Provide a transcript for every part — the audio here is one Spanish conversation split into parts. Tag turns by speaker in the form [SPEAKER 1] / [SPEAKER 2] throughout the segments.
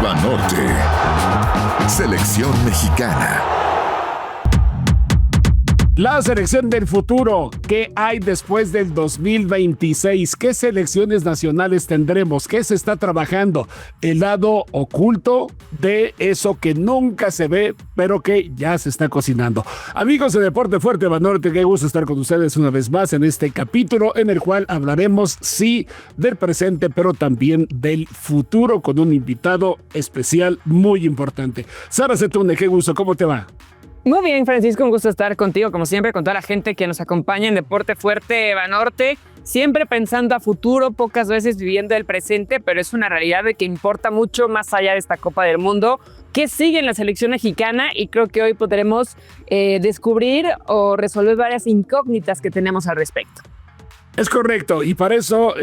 [SPEAKER 1] Banorte. Selección mexicana.
[SPEAKER 2] La selección del futuro. ¿Qué hay después del 2026? ¿Qué selecciones nacionales tendremos? ¿Qué se está trabajando? El lado oculto de eso que nunca se ve, pero que ya se está cocinando. Amigos de Deporte Fuerte Banorte, qué gusto estar con ustedes una vez más en este capítulo en el cual hablaremos, sí, del presente, pero también del futuro con un invitado especial muy importante. Sara Zetune, qué gusto, ¿cómo te va?
[SPEAKER 3] Muy bien, Francisco, un gusto estar contigo, como siempre, con toda la gente que nos acompaña en Deporte Fuerte Banorte, siempre pensando a futuro, pocas veces viviendo el presente, pero es una realidad de que importa mucho más allá de esta Copa del Mundo, que sigue en la selección mexicana, y creo que hoy podremos descubrir o resolver varias incógnitas que tenemos al respecto.
[SPEAKER 2] Es correcto, y para eso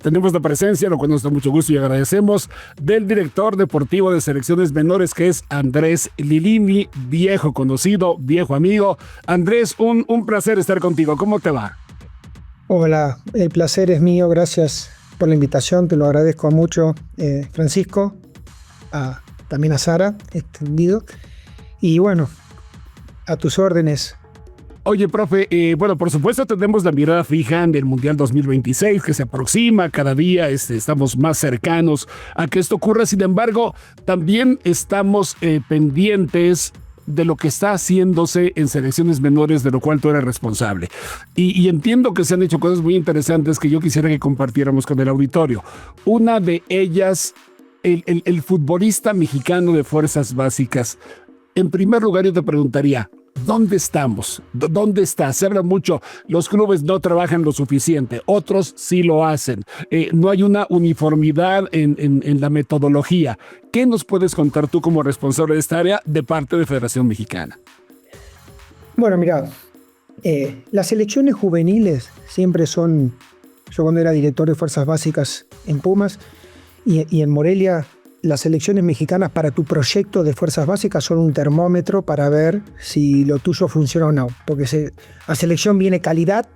[SPEAKER 2] tenemos la presencia, lo cual nos da mucho gusto y agradecemos, del director deportivo de selecciones menores, que es Andrés Lilini, viejo conocido, viejo amigo. Andrés, un placer estar contigo. ¿Cómo te va?
[SPEAKER 4] Hola, el placer es mío, gracias por la invitación, te lo agradezco mucho, Francisco, también a Sara, extendido, y bueno, a tus órdenes.
[SPEAKER 2] Oye, profe, bueno, por supuesto tenemos la mirada fija en el Mundial 2026 que se aproxima, cada día estamos más cercanos a que esto ocurra. Sin embargo, también estamos pendientes de lo que está haciéndose en selecciones menores, de lo cual tú eres responsable. Y entiendo que se han hecho cosas muy interesantes que yo quisiera que compartiéramos con el auditorio. Una de ellas, el futbolista mexicano de fuerzas básicas. En primer lugar, yo te preguntaría, ¿dónde estamos? ¿Dónde está? Se habla mucho, los clubes no trabajan lo suficiente, otros sí lo hacen. No hay una uniformidad en la metodología. ¿Qué nos puedes contar tú como responsable de esta área de parte de Federación Mexicana?
[SPEAKER 4] Bueno, mira, las selecciones juveniles siempre son... Yo cuando era director de fuerzas básicas en Pumas y en Morelia, las selecciones mexicanas para tu proyecto de fuerzas básicas son un termómetro para ver si lo tuyo funciona o no. Porque a selección viene calidad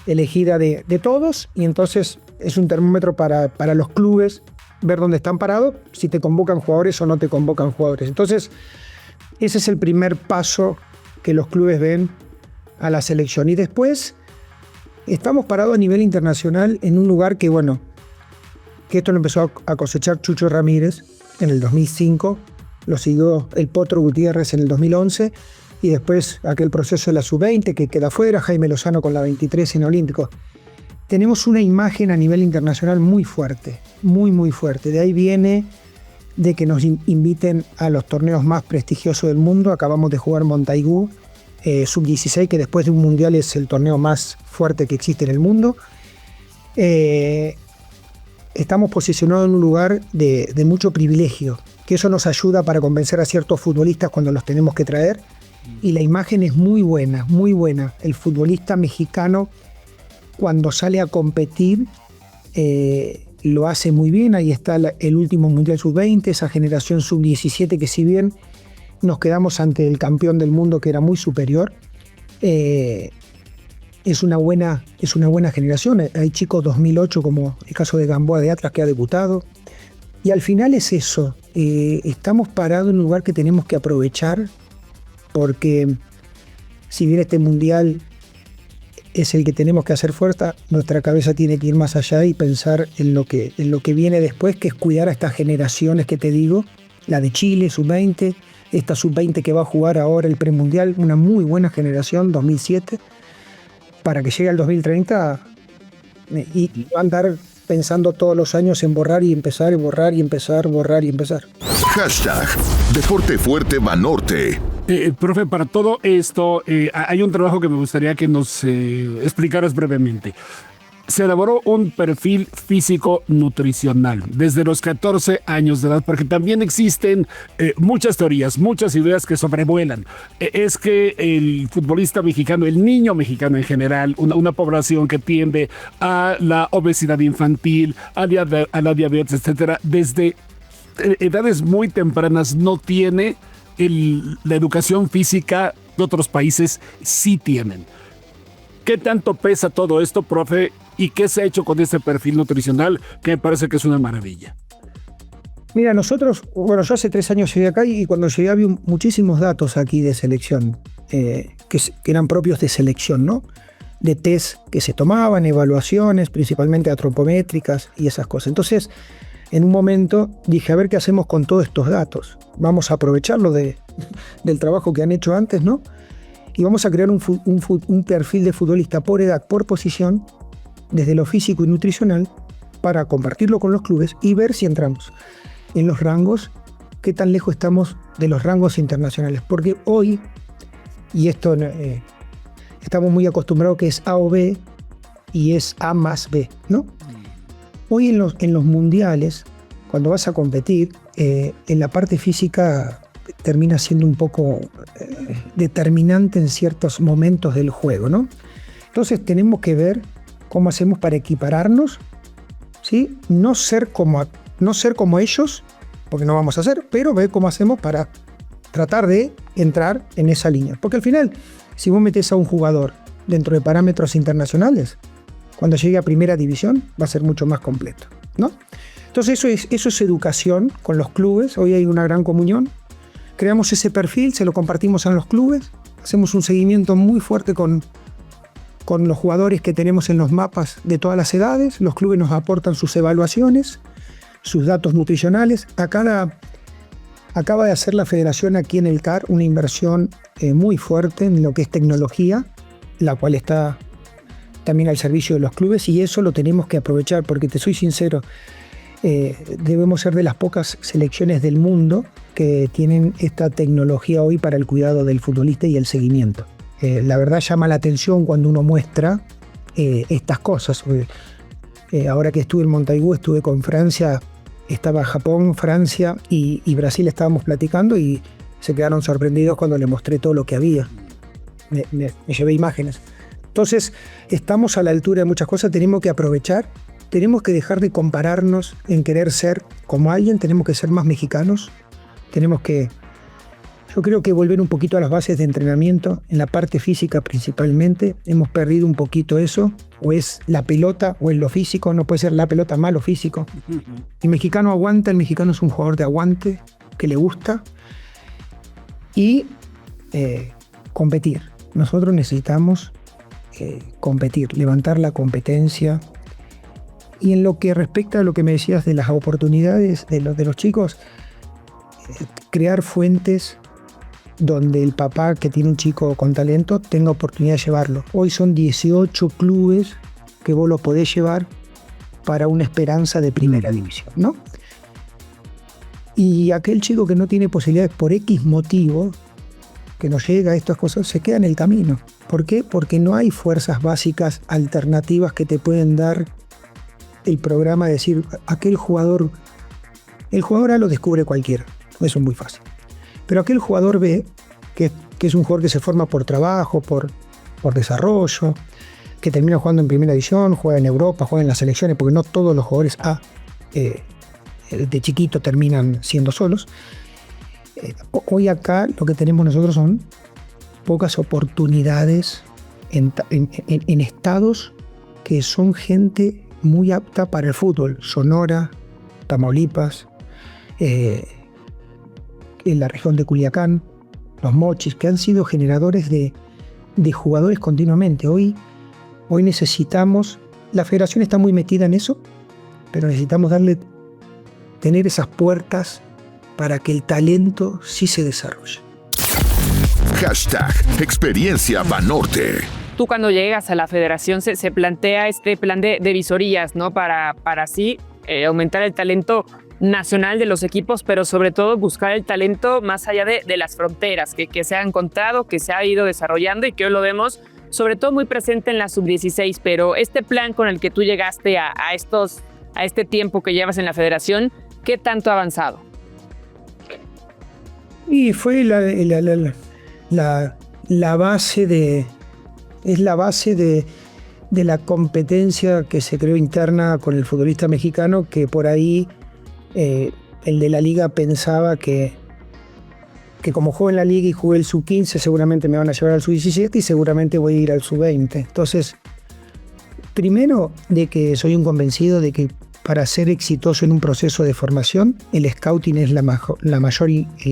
[SPEAKER 4] elegida de todos, y entonces es un termómetro para los clubes ver dónde están parados, si te convocan jugadores o no te convocan jugadores. Entonces, ese es el primer paso que los clubes ven a la selección. Y después, estamos parados a nivel internacional en un lugar que, bueno, que esto lo empezó a cosechar Chucho Ramírez en el 2005, lo siguió el Potro Gutiérrez en el 2011, y después aquel proceso de la Sub-20 que queda fuera, Jaime Lozano con la 23 en Olímpico. Tenemos una imagen a nivel internacional muy fuerte, muy fuerte. De ahí viene de que nos inviten a los torneos más prestigiosos del mundo. Acabamos de jugar Montaigú, Sub-16, que después de un mundial es el torneo más fuerte que existe en el mundo. Estamos posicionados en un lugar de mucho privilegio, que eso nos ayuda para convencer a ciertos futbolistas cuando los tenemos que traer, y la imagen es muy buena, muy buena. El futbolista mexicano, cuando sale a competir, lo hace muy bien. Ahí está el último Mundial Sub-20, esa generación Sub-17, que si bien nos quedamos ante el campeón del mundo que era muy superior, es una buena generación. Hay chicos 2008, como el caso de Gamboa de Atlas, que ha debutado. Y al final es eso. Estamos parados en un lugar que tenemos que aprovechar, porque si bien este mundial es el que tenemos que hacer fuerza, nuestra cabeza tiene que ir más allá y pensar en lo que viene después, que es cuidar a estas generaciones que te digo, la de Chile, Sub-20, esta Sub-20 que va a jugar ahora el premundial, una muy buena generación, 2007, para que llegue al 2030 y va a andar pensando todos los años en borrar y empezar, y borrar y empezar, borrar y empezar.
[SPEAKER 1] Hashtag Deporte Fuerte Banorte.
[SPEAKER 2] Profe, para todo esto hay un trabajo que me gustaría que nos explicaras brevemente. Se elaboró un perfil físico nutricional desde los 14 años de edad, porque también existen muchas teorías, muchas ideas que sobrevuelan. Es que el futbolista mexicano, el niño mexicano en general, una población que tiende a la obesidad infantil, a la diabetes, etcétera, desde edades muy tempranas no tiene la educación física que otros países sí tienen. ¿Qué tanto pesa todo esto, profe? ¿Y qué se ha hecho con este perfil nutricional? Que me parece que es una maravilla.
[SPEAKER 4] Mira, nosotros, bueno, yo hace 3 años llegué acá y cuando llegué había muchísimos datos aquí de selección, que eran propios de selección, ¿no? De test que se tomaban, evaluaciones, principalmente antropométricas y esas cosas. Entonces, en un momento dije, a ver qué hacemos con todos estos datos. Vamos a aprovecharlo del trabajo que han hecho antes, ¿no? Y vamos a crear un perfil de futbolista por edad, por posición, desde lo físico y nutricional, para compartirlo con los clubes y ver si entramos en los rangos, qué tan lejos estamos de los rangos internacionales. Porque hoy, y esto estamos muy acostumbrados que es A o B y es A más B, ¿no? Hoy en los mundiales, cuando vas a competir, en la parte física termina siendo un poco determinante en ciertos momentos del juego, ¿no? Entonces tenemos que ver cómo hacemos para equipararnos, ¿sí? No ser como ellos, porque no vamos a hacer, pero ver cómo hacemos para tratar de entrar en esa línea. Porque al final, si vos metés a un jugador dentro de parámetros internacionales, cuando llegue a primera división va a ser mucho más completo, ¿no? Entonces eso es educación con los clubes. Hoy hay una gran comunión. Creamos ese perfil, se lo compartimos a los clubes, hacemos un seguimiento muy fuerte con los jugadores que tenemos en los mapas de todas las edades. Los clubes nos aportan sus evaluaciones, sus datos nutricionales. Acaba de hacer la federación aquí en el CAR una inversión muy fuerte en lo que es tecnología, la cual está también al servicio de los clubes, y eso lo tenemos que aprovechar, porque te soy sincero, debemos ser de las pocas selecciones del mundo que tienen esta tecnología hoy para el cuidado del futbolista y el seguimiento. La verdad llama la atención cuando uno muestra estas cosas. Ahora que estuve en Montaigú, estuve con Francia, estaba Japón, Francia y Brasil, estábamos platicando y se quedaron sorprendidos cuando le mostré todo lo que había. Me llevé imágenes. Entonces, estamos a la altura de muchas cosas, tenemos que aprovechar, tenemos que dejar de compararnos en querer ser como alguien, tenemos que ser más mexicanos, tenemos que, yo creo que volver un poquito a las bases de entrenamiento, en la parte física principalmente, hemos perdido un poquito eso, o es la pelota o es lo físico, no puede ser la pelota más lo físico. El mexicano aguanta, el mexicano es un jugador de aguante, que le gusta, y competir. Nosotros necesitamos competir, levantar la competencia. Y en lo que respecta a lo que me decías de las oportunidades de los chicos, crear fuentes donde el papá que tiene un chico con talento tenga oportunidad de llevarlo. Hoy son 18 clubes que vos lo podés llevar para una esperanza de primera división, ¿no? Y aquel chico que no tiene posibilidades por X motivo, que no llega a estas cosas, se queda en el camino. ¿Por qué? Porque no hay fuerzas básicas alternativas que te pueden dar el programa de decir, aquel jugador, el jugador A lo descubre cualquiera, eso es muy fácil. Pero aquel jugador B, que es un jugador que se forma por trabajo, por desarrollo, que termina jugando en primera división, juega en Europa, juega en las selecciones, porque no todos los jugadores A de chiquito terminan siendo solos. Hoy acá lo que tenemos nosotros son pocas oportunidades en estados que son gente muy apta para el fútbol. Sonora, Tamaulipas, en la región de Culiacán, los Mochis, que han sido generadores de jugadores continuamente. Hoy necesitamos, la federación está muy metida en eso, pero necesitamos tener esas puertas para que el talento sí se desarrolle.
[SPEAKER 1] Hashtag Experiencia Banorte.
[SPEAKER 3] Tú cuando llegas a la federación se plantea este plan de visorías, ¿no? Para así aumentar el talento nacional de los equipos, pero sobre todo buscar el talento más allá de las fronteras, que se ha encontrado, que se ha ido desarrollando y que hoy lo vemos sobre todo muy presente en la sub-16. Pero este plan con el que tú llegaste a este tiempo que llevas en la federación, ¿qué tanto ha avanzado?
[SPEAKER 4] Y fue la base de la competencia que se creó interna con el futbolista mexicano, que por ahí el de la liga pensaba que como juego en la liga y jugué el sub-15 seguramente me van a llevar al sub-17 y seguramente voy a ir al sub-20. Entonces, primero de que soy un convencido de que para ser exitoso en un proceso de formación, el scouting es la mayor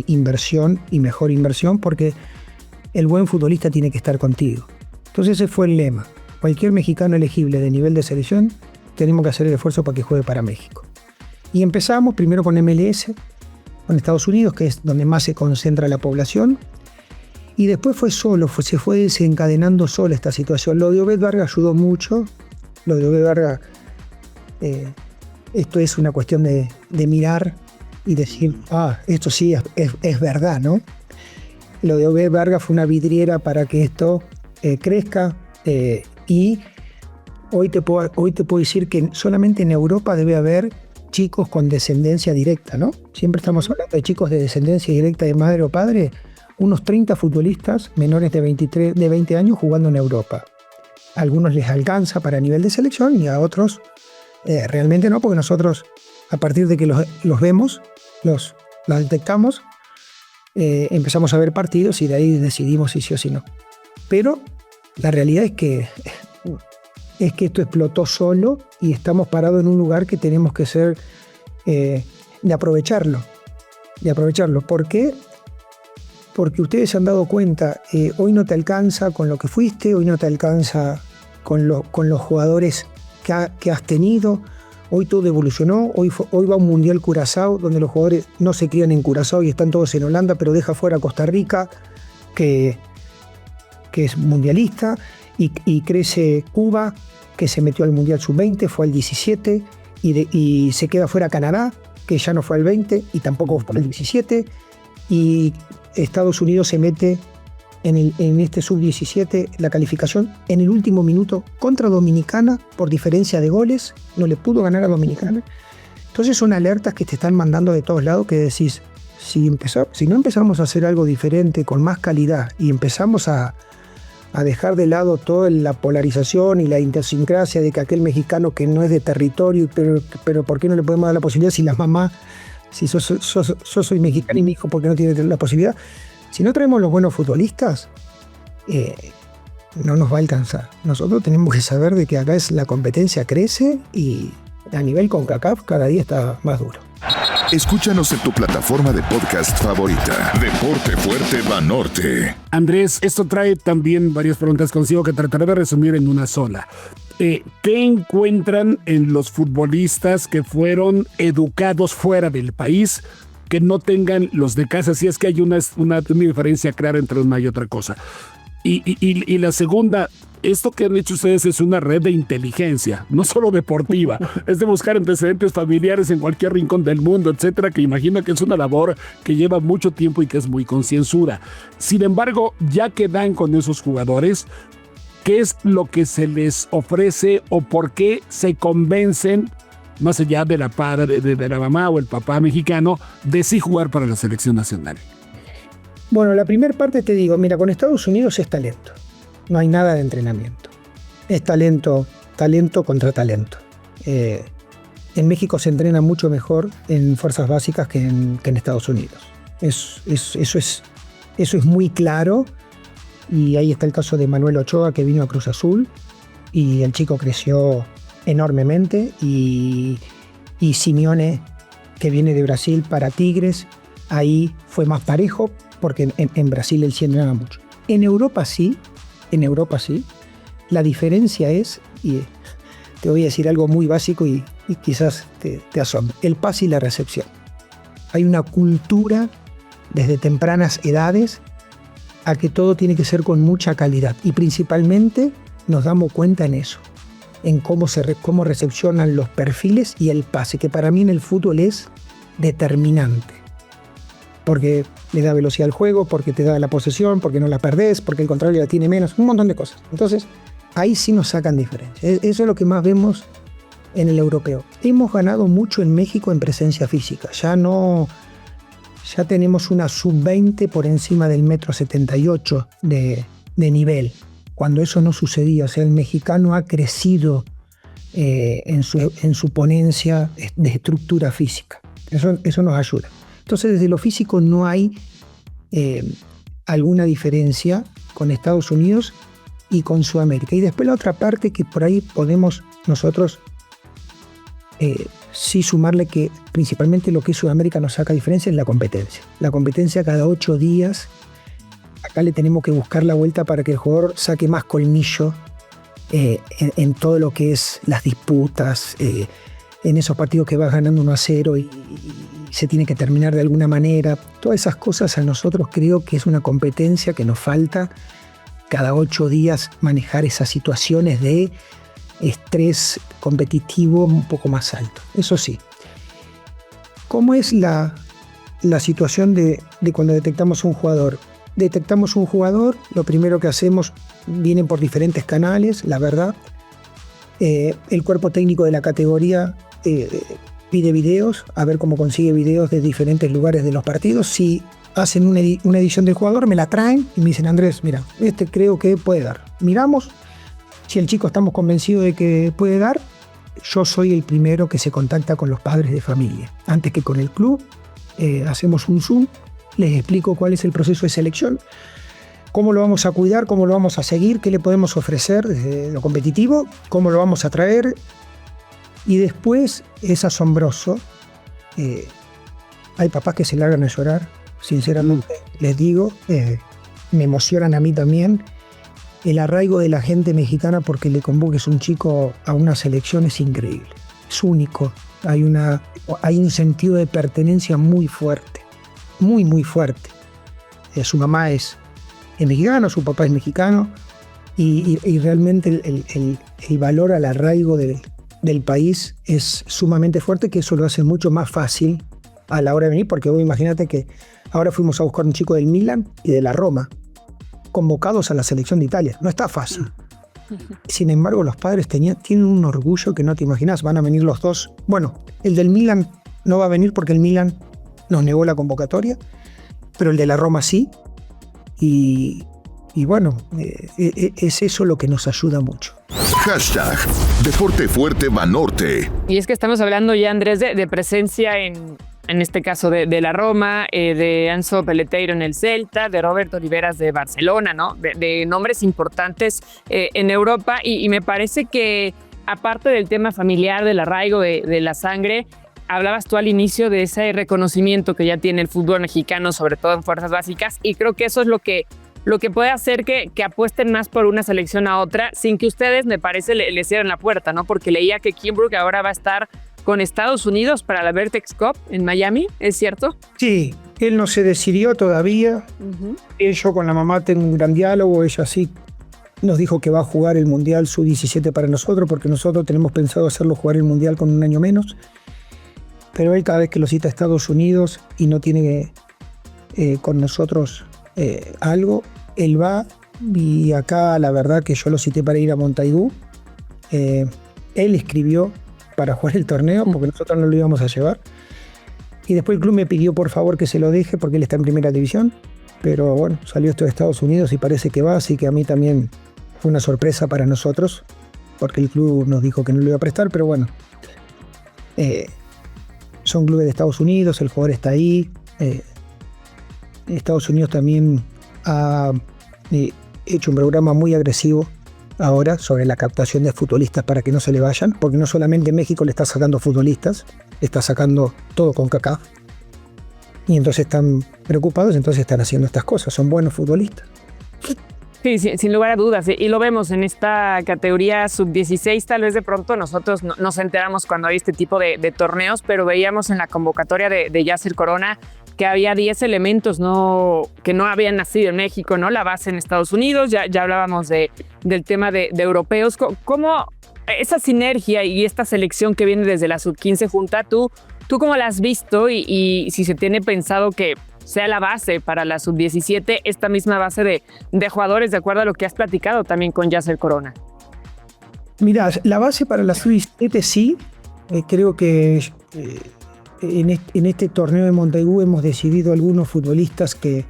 [SPEAKER 4] inversión y mejor inversión, porque el buen futbolista tiene que estar contigo. Entonces ese fue el lema. Cualquier mexicano elegible de nivel de selección, tenemos que hacer el esfuerzo para que juegue para México. Y empezamos primero con MLS, con Estados Unidos, que es donde más se concentra la población. Y después se fue desencadenando sola esta situación. Lo de Obed Vargas ayudó mucho. Lo de Obed Vargas, esto es una cuestión de mirar y decir, esto sí es verdad, ¿no? Lo de Obed Vargas fue una vidriera para que esto crezca. Y hoy te puedo decir que solamente en Europa debe haber chicos con descendencia directa, ¿no? Siempre estamos hablando de chicos de descendencia directa de madre o padre. Unos 30 futbolistas menores de 20 años jugando en Europa. A algunos les alcanza para nivel de selección y a otros realmente no, porque nosotros, a partir de que los vemos, los detectamos, empezamos a ver partidos y de ahí decidimos si sí o si no. Pero la realidad es que esto explotó solo y estamos parados en un lugar que tenemos que ser de aprovecharlo. ¿Por qué? Porque ustedes se han dado cuenta, hoy no te alcanza con lo que fuiste, hoy no te alcanza con los jugadores que has tenido, hoy todo evolucionó, hoy va a un Mundial Curazao, donde los jugadores no se crían en Curazao y están todos en Holanda, pero deja fuera a Costa Rica, que es mundialista, y crece Cuba, que se metió al Mundial Sub-20, fue al 17, y se queda fuera Canadá, que ya no fue al 20 y tampoco fue al 17, y Estados Unidos se mete en este Sub-17 la calificación en el último minuto contra Dominicana por diferencia de goles, no le pudo ganar a Dominicana. Entonces son alertas que te están mandando de todos lados que decís, si no empezamos a hacer algo diferente con más calidad y empezamos a dejar de lado toda la polarización y la idiosincrasia de que aquel mexicano que no es de territorio, pero ¿por qué no le podemos dar la posibilidad si las mamás, si yo soy mexicano y mi hijo, ¿por qué no tiene la posibilidad? Si no traemos los buenos futbolistas, no nos va a alcanzar. Nosotros tenemos que saber de que acá la competencia crece y a nivel CONCACAF cada día está más duro.
[SPEAKER 1] Escúchanos en tu plataforma de podcast favorita. Deporte Fuerte Banorte.
[SPEAKER 2] Andrés, esto trae también varias preguntas consigo que trataré de resumir en una sola. ¿Qué encuentran en los futbolistas que fueron educados fuera del país que no tengan los de casa? Si es que hay una diferencia clara entre una y otra cosa. Y la segunda, esto que han hecho ustedes es una red de inteligencia, no solo deportiva, es de buscar antecedentes familiares en cualquier rincón del mundo, etcétera, que imagino que es una labor que lleva mucho tiempo y que es muy concienzuda. Sin embargo, ya que dan con esos jugadores, ¿qué es lo que se les ofrece o por qué se convencen, más allá de la mamá o el papá mexicano, de sí jugar para la selección nacional?
[SPEAKER 4] Bueno, la primera parte te digo, mira, con Estados Unidos es talento. No hay nada de entrenamiento. Es talento contra talento. En México se entrena mucho mejor en fuerzas básicas que en Estados Unidos. Eso es muy claro. Y ahí está el caso de Manuel Ochoa, que vino a Cruz Azul. Y el chico creció enormemente. Y Simeone, que viene de Brasil para Tigres, ahí fue más parejo, porque en Brasil él sí entrenaba mucho. En Europa sí. La diferencia es, y te voy a decir algo muy básico y quizás te asombre, el pase y la recepción. Hay una cultura desde tempranas edades a que todo tiene que ser con mucha calidad, y principalmente nos damos cuenta en eso, en cómo recepcionan los perfiles y el pase, que para mí en el fútbol es determinante. Porque le da velocidad al juego, porque te da la posesión, porque no la perdés, porque el contrario la tiene menos, un montón de cosas. Entonces, ahí sí nos sacan diferencia. Eso es lo que más vemos en el europeo. Hemos ganado mucho en México en presencia física. Ya tenemos una sub-20 por encima del 1,78 m de nivel, cuando eso no sucedía. O sea, el mexicano ha crecido en su ponencia de estructura física. Eso nos ayuda. Entonces, desde lo físico no hay alguna diferencia con Estados Unidos y con Sudamérica. Y después la otra parte que por ahí podemos nosotros sí sumarle que principalmente lo que es Sudamérica nos saca diferencia es la competencia. La competencia cada 8 días, acá le tenemos que buscar la vuelta para que el jugador saque más colmillo en todo lo que es las disputas, en esos partidos que vas ganando 1-0 y se tiene que terminar de alguna manera. Todas esas cosas a nosotros creo que es una competencia que nos falta cada 8 días manejar esas situaciones de estrés competitivo un poco más alto. Eso sí. ¿Cómo es la situación de cuando detectamos un jugador? Detectamos un jugador, lo primero que hacemos, vienen por diferentes canales, la verdad. El cuerpo técnico de la categoría pide videos, a ver cómo consigue videos de diferentes lugares de los partidos. Si hacen una edición del jugador, me la traen y me dicen, Andrés, mira, creo que puede dar. Miramos, si el chico estamos convencidos de que puede dar, yo soy el primero que se contacta con los padres de familia. Antes que con el club, hacemos un Zoom, les explico cuál es el proceso de selección, cómo lo vamos a cuidar, cómo lo vamos a seguir, qué le podemos ofrecer desde lo competitivo, cómo lo vamos a traer. Y después es asombroso. Hay papás que se largan a llorar, sinceramente, les digo, me emocionan a mí también. El arraigo de la gente mexicana porque le convoques un chico a una selección es increíble, es único. Hay un sentido de pertenencia muy fuerte, muy, muy fuerte. Su mamá es mexicana, su papá es mexicano, y realmente el valor al arraigo del país es sumamente fuerte, que eso lo hace mucho más fácil a la hora de venir, porque vos imagínate que ahora fuimos a buscar un chico del Milan y de la Roma, convocados a la selección de Italia. No está fácil. Sin embargo, los padres tienen un orgullo que no te imaginas. Van a venir los dos. Bueno, el del Milan no va a venir porque el Milan nos negó la convocatoria, pero el de la Roma sí. Y bueno, es eso lo que nos ayuda mucho.
[SPEAKER 1] Hashtag Deporte Fuerte Banorte.
[SPEAKER 3] Y es que estamos hablando ya, Andrés, de presencia en este caso de la Roma, de Enzo Peleteiro en el Celta, de Roberto Oliveras de Barcelona, ¿no? De nombres importantes en Europa. Y me parece que, aparte del tema familiar, del arraigo de la sangre, hablabas tú al inicio de ese reconocimiento que ya tiene el fútbol mexicano, sobre todo en fuerzas básicas, y creo que eso es lo que puede hacer que apuesten más por una selección a otra, sin que ustedes, me parece, le cierren la puerta, ¿no? Porque leía que Kimbrough ahora va a estar con Estados Unidos para la Vertex Cup en Miami, ¿es cierto?
[SPEAKER 4] Sí, él no se decidió todavía. Yo con la mamá tengo un gran diálogo, ella sí nos dijo que va a jugar el Mundial Sub-17 para nosotros, porque nosotros tenemos pensado hacerlo jugar el Mundial con un año menos. Pero él cada vez que lo cita a Estados Unidos y no tiene con nosotros algo, él va. Y acá la verdad que yo lo cité para ir a Montaigú. Él escribió para jugar el torneo porque nosotros no lo íbamos a llevar. Y después el club me pidió por favor que se lo deje porque él está en primera división. Pero bueno, salió esto de Estados Unidos y parece que va, así que a mí también fue una sorpresa para nosotros porque el club nos dijo que no lo iba a prestar, pero bueno. Son clubes de Estados Unidos, el jugador está ahí. Estados Unidos también ha hecho un programa muy agresivo ahora sobre la captación de futbolistas para que no se le vayan, porque no solamente México le está sacando futbolistas, está sacando todo con CONCACAF. Y entonces están preocupados, entonces están haciendo estas cosas, son buenos futbolistas.
[SPEAKER 3] Sí, sin lugar a dudas, y lo vemos en esta categoría sub-16, tal vez de pronto nosotros nos enteramos cuando hay este tipo de torneos, pero veíamos en la convocatoria de Yasser Corona que había 10 elementos que no habían nacido en México, ¿no? La base en Estados Unidos, ya hablábamos del tema de europeos. ¿Cómo esa sinergia y esta selección que viene desde la sub-15 junta, ¿tú cómo la has visto y si se tiene pensado que sea la base para la sub-17, esta misma base de jugadores, de acuerdo a lo que has platicado también con Yasser Corona?
[SPEAKER 4] Mira, la base para la sub-17 sí, creo que en este torneo de Montaigú hemos decidido algunos futbolistas que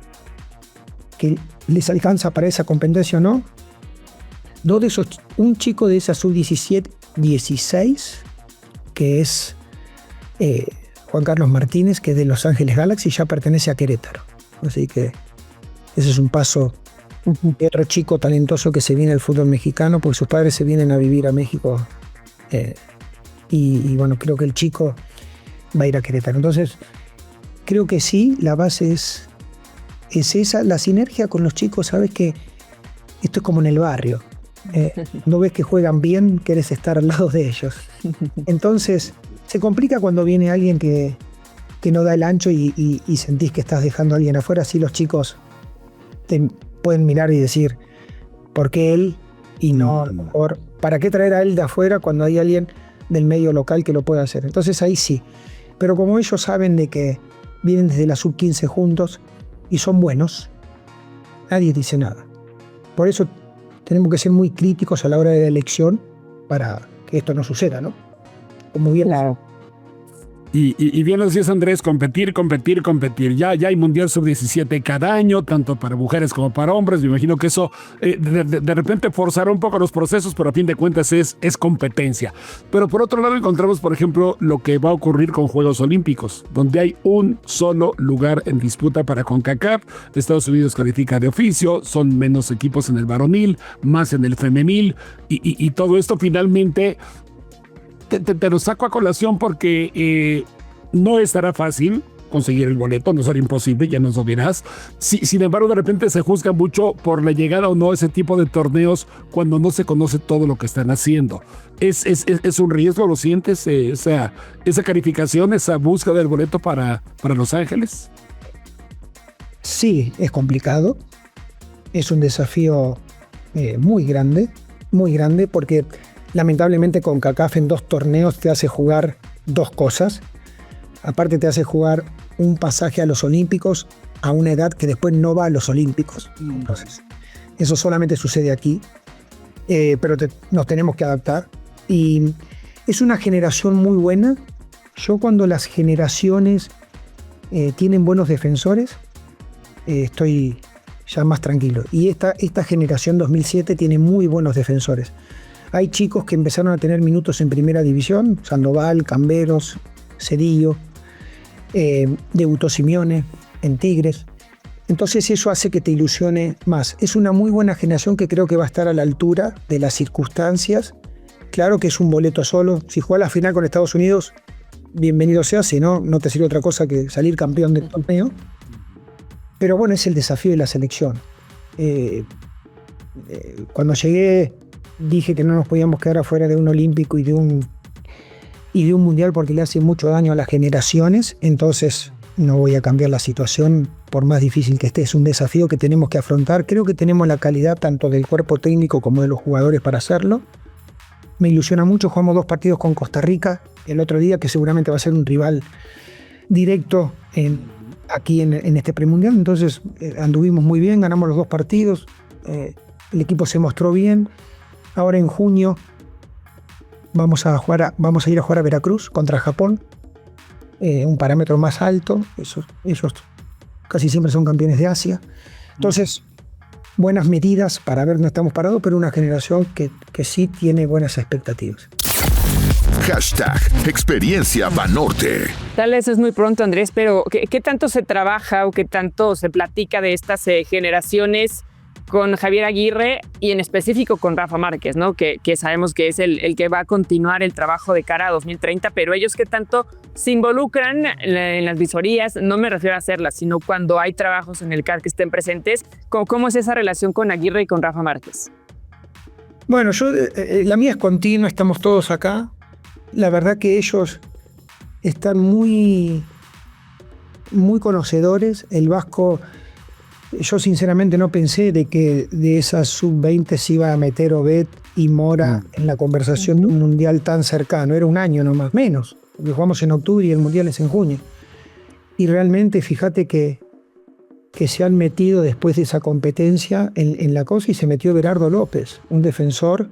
[SPEAKER 4] les alcanza para esa competencia o no. Dos de esos, un chico de esa sub-17, 16, que es Juan Carlos Martínez, que es de Los Ángeles Galaxy, ya pertenece a Querétaro. Así que ese es un paso. Otro chico talentoso que se viene al fútbol mexicano, porque sus padres se vienen a vivir a México y bueno, creo que el chico va a ir a Querétaro. Entonces, creo que sí, la base es esa, la sinergia con los chicos. Sabes que esto es como en el barrio. No ves que juegan bien, querés estar al lado de ellos. Entonces, se complica cuando viene alguien que no da el ancho y sentís que estás dejando a alguien afuera. Así los chicos te pueden mirar y decir, ¿por qué él? Y no, a lo mejor, ¿para qué traer a él de afuera cuando hay alguien del medio local que lo pueda hacer? Entonces ahí sí. Pero como ellos saben de que vienen desde la sub-15 juntos y son buenos, nadie dice nada. Por eso tenemos que ser muy críticos a la hora de la elección para que esto no suceda, ¿no? Como bien.
[SPEAKER 3] Claro.
[SPEAKER 2] Y bien lo decías, Andrés, competir. Ya hay Mundial Sub-17 cada año, tanto para mujeres como para hombres. Me imagino que eso de repente forzará un poco los procesos, pero a fin de cuentas es competencia. Pero por otro lado encontramos, por ejemplo, lo que va a ocurrir con Juegos Olímpicos, donde hay un solo lugar en disputa para CONCACAF. Estados Unidos califica de oficio, son menos equipos en el varonil, más en el femenil, y todo esto finalmente... Te lo saco a colación porque no estará fácil conseguir el boleto, no será imposible, ya nos lo dirás. Sin embargo, de repente se juzga mucho por la llegada o no a ese tipo de torneos cuando no se conoce todo lo que están haciendo. ¿Es un riesgo, lo sientes, esa calificación, esa búsqueda del boleto para Los Ángeles?
[SPEAKER 4] Sí, es complicado. Es un desafío muy grande porque... Lamentablemente CONCACAF en 2 torneos te hace jugar 2 cosas. Aparte te hace jugar un pasaje a los Olímpicos a una edad que después no va a los Olímpicos. Entonces, eso solamente sucede aquí. Pero nos tenemos que adaptar. Y es una generación muy buena. Yo cuando las generaciones tienen buenos defensores, estoy ya más tranquilo. Y esta generación 2007 tiene muy buenos defensores. Hay chicos que empezaron a tener minutos en primera división, Sandoval, Camberos, Cedillo, debutó Simeone en Tigres. Entonces eso hace que te ilusione más. Es una muy buena generación que creo que va a estar a la altura de las circunstancias. Claro que es un boleto solo. Si juega la final con Estados Unidos, bienvenido sea, si no, no te sirve otra cosa que salir campeón del torneo. Pero bueno, es el desafío de la selección. Cuando llegué... Dije que no nos podíamos quedar afuera de un olímpico y de un mundial porque le hace mucho daño a las generaciones. Entonces no voy a cambiar la situación por más difícil que esté. Es un desafío que tenemos que afrontar. Creo que tenemos la calidad tanto del cuerpo técnico como de los jugadores para hacerlo. Me ilusiona mucho. Jugamos 2 partidos con Costa Rica el otro día, que seguramente va a ser un rival directo aquí en este premundial. Entonces anduvimos muy bien, ganamos los 2 partidos. El equipo se mostró bien. Ahora en junio vamos a ir a jugar a Veracruz contra Japón, un parámetro más alto. Ellos casi siempre son campeones de Asia. Entonces, buenas medidas para ver dónde estamos parados, pero una generación que sí tiene buenas expectativas.
[SPEAKER 1] #Experiencia Banorte.
[SPEAKER 3] Tal vez es muy pronto, Andrés, pero ¿qué tanto se trabaja o qué tanto se platica de estas generaciones con Javier Aguirre y en específico con Rafa Márquez, ¿no? Que sabemos que es el que va a continuar el trabajo de cara a 2030, pero ellos que tanto se involucran en las visorías, no me refiero a hacerlas, sino cuando hay trabajos en el CAR que estén presentes, ¿cómo es esa relación con Aguirre y con Rafa Márquez?
[SPEAKER 4] Bueno, la mía es continua, estamos todos acá. La verdad que ellos están muy, muy conocedores. El Vasco... Yo sinceramente no pensé de que de esas sub-20 se iba a meter Obed y Mora en la conversación de un mundial tan cercano. Era un año nomás, menos, porque jugamos en octubre y el mundial es en junio. Y realmente fíjate que se han metido después de esa competencia en la cosa, y se metió Berardo López, un defensor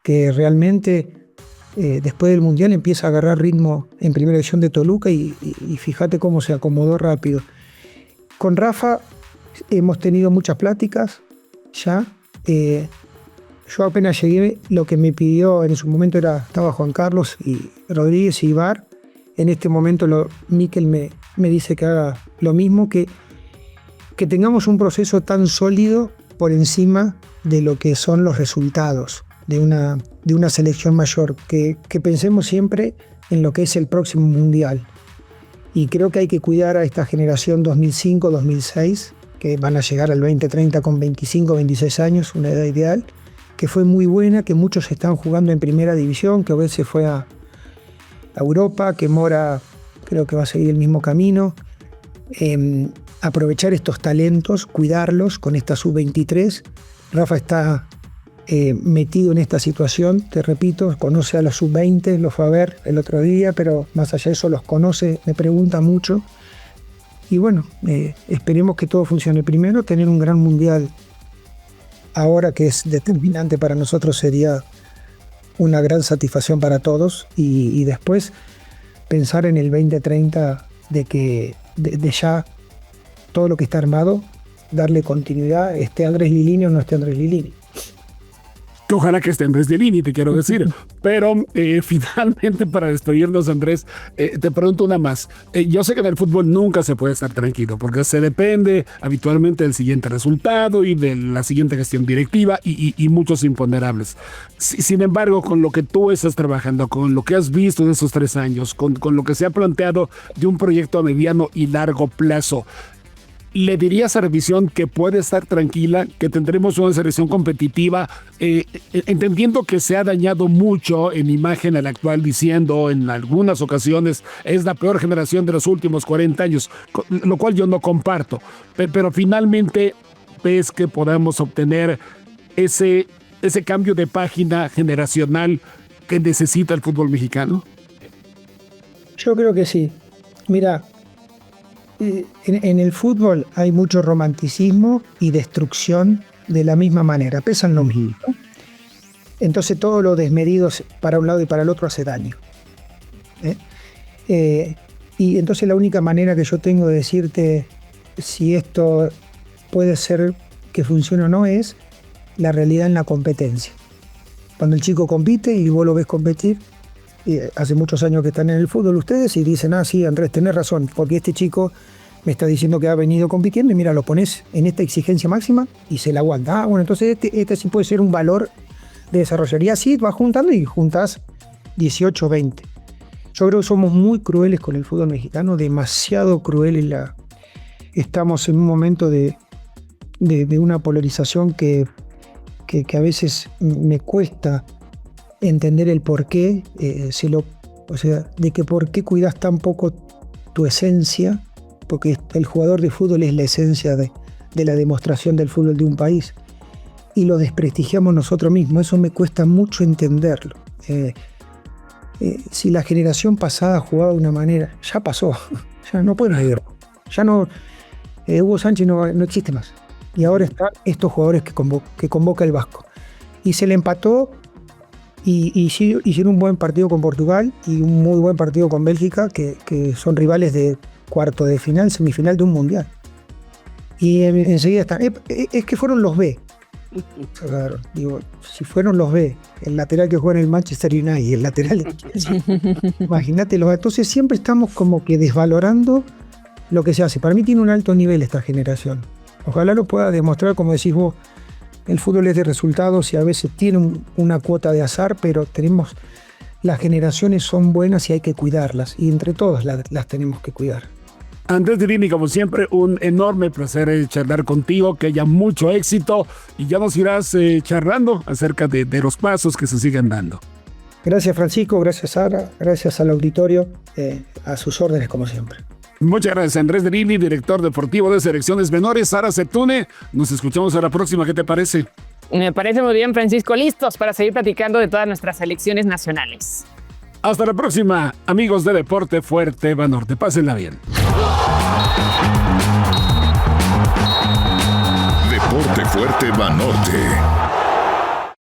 [SPEAKER 4] que realmente después del mundial empieza a agarrar ritmo en primera división de Toluca y fíjate cómo se acomodó rápido. Con Rafa hemos tenido muchas pláticas ya. Yo apenas llegué, lo que me pidió en su momento estaba Juan Carlos y Rodríguez y Ibar. En este momento Mikel me dice que haga lo mismo, que tengamos un proceso tan sólido por encima de lo que son los resultados. de una selección mayor, que pensemos siempre en lo que es el próximo mundial. Y creo que hay que cuidar a esta generación 2005-2006, que van a llegar al 2030 con 25, 26 años, una edad ideal, que fue muy buena, que muchos están jugando en primera división, que a veces fue a Europa, que Mora creo que va a seguir el mismo camino. Aprovechar estos talentos, cuidarlos con esta sub-23. Rafa está metido en esta situación, te repito, conoce a los sub-20, los fue a ver el otro día, pero más allá de eso los conoce, me pregunta mucho. Y bueno, esperemos que todo funcione. Primero, tener un gran mundial ahora, que es determinante para nosotros, sería una gran satisfacción para todos, y después pensar en el 2030 de que de ya todo lo que está armado, darle continuidad, esté Andrés Lilini o no esté Andrés Lilini.
[SPEAKER 2] Ojalá que esté Andrés Lilini, te quiero decir. Pero finalmente, para despedirnos, Andrés, te pregunto una más. Yo sé que en el fútbol nunca se puede estar tranquilo, porque se depende habitualmente del siguiente resultado y de la siguiente gestión directiva y muchos imponderables. Sin embargo, con lo que tú estás trabajando, con lo que has visto en esos 3 años, con lo que se ha planteado de un proyecto a mediano y largo plazo, ¿le dirías a Revisión que puede estar tranquila, que tendremos una selección competitiva, entendiendo que se ha dañado mucho en imagen al actual, diciendo en algunas ocasiones es la peor generación de los últimos 40 años, lo cual yo no comparto, pero finalmente ves que podamos obtener ese cambio de página generacional que necesita el fútbol mexicano?
[SPEAKER 4] Yo creo que sí. Mira, en el fútbol hay mucho romanticismo y destrucción de la misma manera, pesan lo mismo. Entonces todo lo desmedido para un lado y para el otro hace daño. Y entonces la única manera que yo tengo de decirte si esto puede ser que funcione o no es la realidad en la competencia. Cuando el chico compite y vos lo ves competir, hace muchos años que están en el fútbol ustedes, y dicen, sí, Andrés, tenés razón, porque este chico me está diciendo que ha venido compitiendo, y mira, lo pones en esta exigencia máxima y se la aguanta. Bueno, entonces este sí puede ser un valor de desarrollar. Y así vas juntando y juntas 18, 20. Yo creo que somos muy crueles con el fútbol mexicano, demasiado crueles. Estamos en un momento de una polarización que a veces me cuesta entender el por qué, de que por qué cuidas tan poco tu esencia, porque el jugador de fútbol es la esencia de la demostración del fútbol de un país, y lo desprestigiamos nosotros mismos. Eso me cuesta mucho entenderlo. Si la generación pasada jugaba de una manera, ya pasó, ya no puede ir, ya no, Hugo Sánchez no existe más, y ahora están estos jugadores que convoca el Vasco, y se le empató. Y hicieron un buen partido con Portugal y un muy buen partido con Bélgica, que son rivales de cuarto de final, semifinal de un mundial. Y enseguida están. Es que fueron los B. Claro, digo, si fueron los B, el lateral que juega en el Manchester United, el lateral. Imagínate, entonces siempre estamos como que desvalorando lo que se hace. Para mí tiene un alto nivel esta generación. Ojalá lo pueda demostrar, como decís vos. El fútbol es de resultados y a veces tiene una cuota de azar, pero las generaciones son buenas y hay que cuidarlas, y entre todas las tenemos que cuidar.
[SPEAKER 2] Andrés Lilini, como siempre, un enorme placer charlar contigo, que haya mucho éxito, y ya nos irás charlando acerca de los pasos que se siguen dando.
[SPEAKER 4] Gracias, Francisco, gracias, Sara, gracias al auditorio, a sus órdenes como siempre.
[SPEAKER 2] Muchas gracias, Andrés Lilini, director deportivo de Selecciones Menores. Sara Septune, nos escuchamos a la próxima. ¿Qué te parece?
[SPEAKER 3] Me parece muy bien, Francisco. Listos para seguir platicando de todas nuestras selecciones nacionales.
[SPEAKER 2] Hasta la próxima, amigos de Deporte Fuerte Banorte. Pásenla bien.
[SPEAKER 1] Deporte Fuerte Banorte.